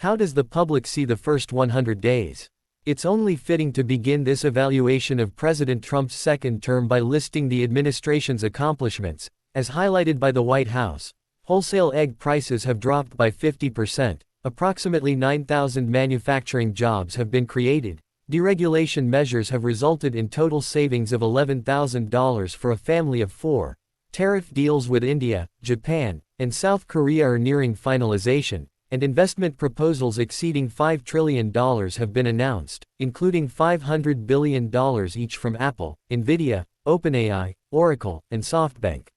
How does the public see the first 100 days? It's only fitting to begin this evaluation of President Trump's second term by listing the administration's accomplishments. As highlighted by the White House, wholesale egg prices have dropped by 50%, approximately 9,000 manufacturing jobs have been created, deregulation measures have resulted in total savings of $11,000 for a family of 4, tariff deals with India, Japan, and South Korea are nearing finalization, and investment proposals exceeding $5 trillion have been announced, including $500 billion each from Apple, Nvidia, OpenAI, Oracle, and SoftBank.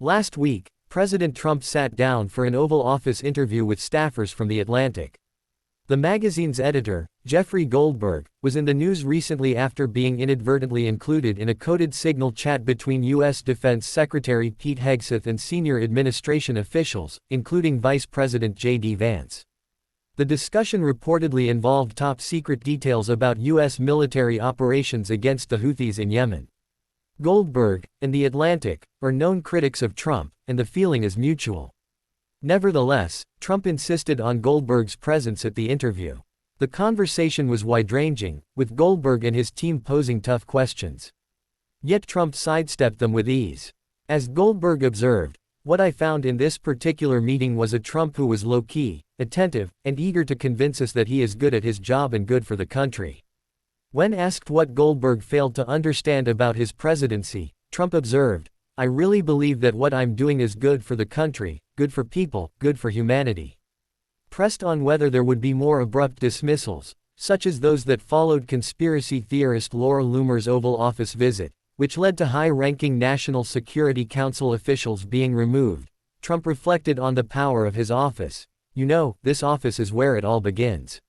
Last week, President Trump sat down for an Oval Office interview with staffers from The Atlantic. The magazine's editor, Jeffrey Goldberg, was in the news recently after being inadvertently included in a coded signal chat between U.S. Defense Secretary Pete Hegseth and senior administration officials, including Vice President J.D. Vance. The discussion reportedly involved top-secret details about U.S. military operations against the Houthis in Yemen. Goldberg and The Atlantic are known critics of Trump, and the feeling is mutual. Nevertheless, Trump insisted on Goldberg's presence at the interview. The conversation was wide-ranging, with Goldberg and his team posing tough questions. Yet Trump sidestepped them with ease. As Goldberg observed, "What I found in this particular meeting was a Trump who was low-key, attentive, and eager to convince us that he is good at his job and good for the country." When asked what Goldberg failed to understand about his presidency, Trump observed, "I really believe that what I'm doing is good for the country, good for people, good for humanity." Pressed on whether there would be more abrupt dismissals, such as those that followed conspiracy theorist Laura Loomer's Oval Office visit, which led to high-ranking National Security Council officials being removed, Trump reflected on the power of his office. "You know, this office is where it all begins.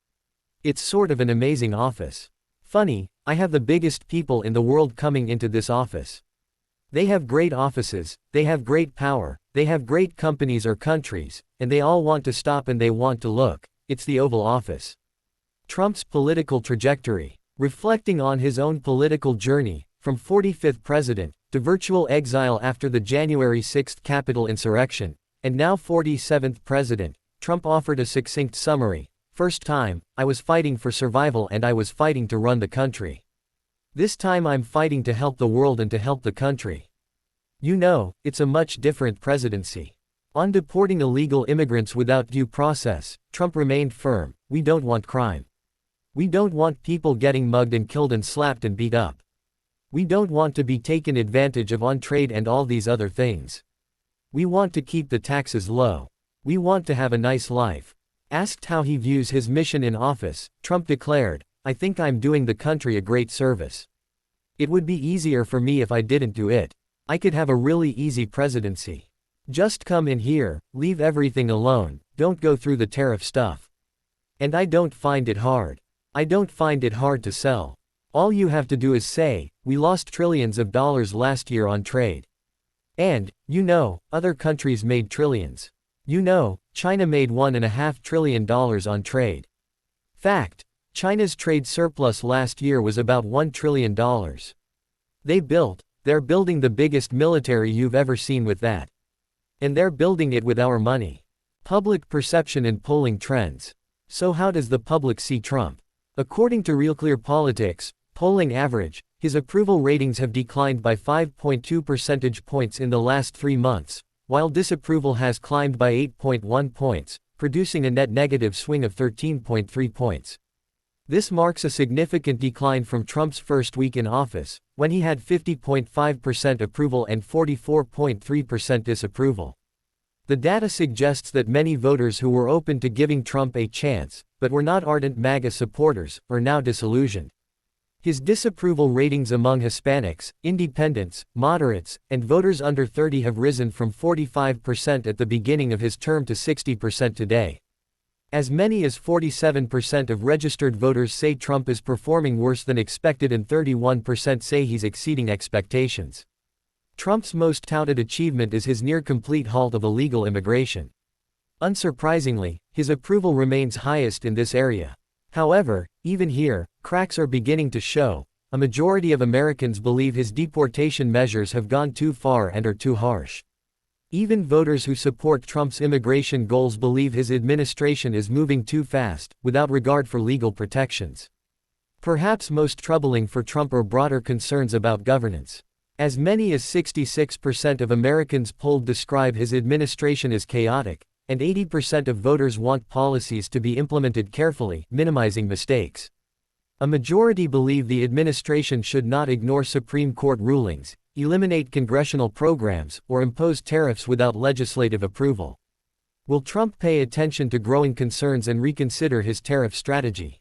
It's sort of an amazing office. Funny, I have the biggest people in the world coming into this office. They have great offices, they have great power, they have great companies or countries, and they all want to stop and they want to look. It's the Oval Office." Trump's political trajectory. Reflecting on his own political journey, from 45th president, to virtual exile after the January 6 Capitol insurrection, and now 47th president, Trump offered a succinct summary. "First time, I was fighting for survival and I was fighting to run the country. This time I'm fighting to help the world and to help the country. You know, it's a much different presidency." On deporting illegal immigrants without due process, Trump remained firm. "We don't want crime. We don't want people getting mugged and killed and slapped and beat up. We don't want to be taken advantage of on trade and all these other things. We want to keep the taxes low. We want to have a nice life." Asked how he views his mission in office, Trump declared, "I think I'm doing the country a great service. It would be easier for me if I didn't do it. I could have a really easy presidency. Just come in here, leave everything alone, don't go through the tariff stuff. And I don't find it hard. I don't find it hard to sell. All you have to do is say, we lost trillions of dollars last year on trade. And, you know, other countries made trillions. You know, China made $1.5 trillion on trade. Fact, China's trade surplus last year was about $1 trillion. They're building the biggest military you've ever seen with that. And they're building it with our money." Public perception and polling trends. So how does the public see Trump? According to Real Clear Politics, polling average, his approval ratings have declined by 5.2 percentage points in the last 3 months, while disapproval has climbed by 8.1 points, producing a net negative swing of 13.3 points. This marks a significant decline from Trump's first week in office, when he had 50.5% approval and 44.3% disapproval. The data suggests that many voters who were open to giving Trump a chance, but were not ardent MAGA supporters, are now disillusioned. His disapproval ratings among Hispanics, independents, moderates, and voters under 30 have risen from 45% at the beginning of his term to 60% today. As many as 47% of registered voters say Trump is performing worse than expected and 31% say he's exceeding expectations. Trump's most touted achievement is his near-complete halt of illegal immigration. Unsurprisingly, his approval remains highest in this area. However, even here, cracks are beginning to show. A majority of Americans believe his deportation measures have gone too far and are too harsh. Even voters who support Trump's immigration goals believe his administration is moving too fast, without regard for legal protections. Perhaps most troubling for Trump are broader concerns about governance. As many as 66% of Americans polled describe his administration as chaotic, and 80% of voters want policies to be implemented carefully, minimizing mistakes. A majority believe the administration should not ignore Supreme Court rulings, eliminate congressional programs, or impose tariffs without legislative approval. Will Trump pay attention to growing concerns and reconsider his tariff strategy?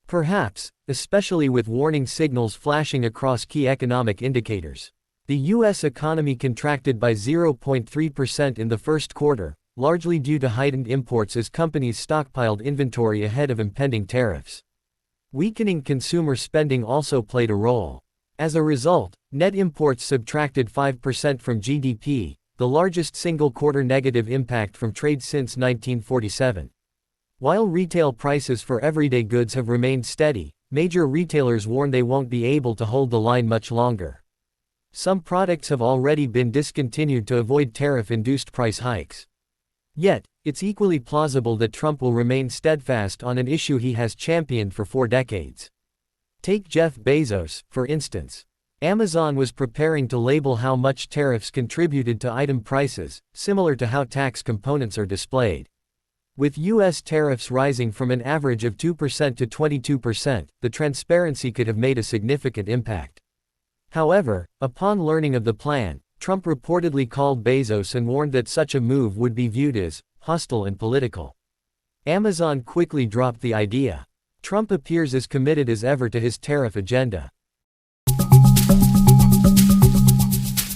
Perhaps, especially with warning signals flashing across key economic indicators. The U.S. economy contracted by 0.3% in the first quarter, largely due to heightened imports as companies stockpiled inventory ahead of impending tariffs. Weakening consumer spending also played a role. As a result, net imports subtracted 5% from GDP, the largest single-quarter negative impact from trade since 1947. While retail prices for everyday goods have remained steady, major retailers warn they won't be able to hold the line much longer. Some products have already been discontinued to avoid tariff-induced price hikes. Yet, it's equally plausible that Trump will remain steadfast on an issue he has championed for 4 decades. Take Jeff Bezos, for instance. Amazon was preparing to label how much tariffs contributed to item prices, similar to how tax components are displayed. With U.S. tariffs rising from an average of 2% to 22%, the transparency could have made a significant impact. However, upon learning of the plan, Trump reportedly called Bezos and warned that such a move would be viewed as hostile and political. Amazon quickly dropped the idea. Trump appears as committed as ever to his tariff agenda.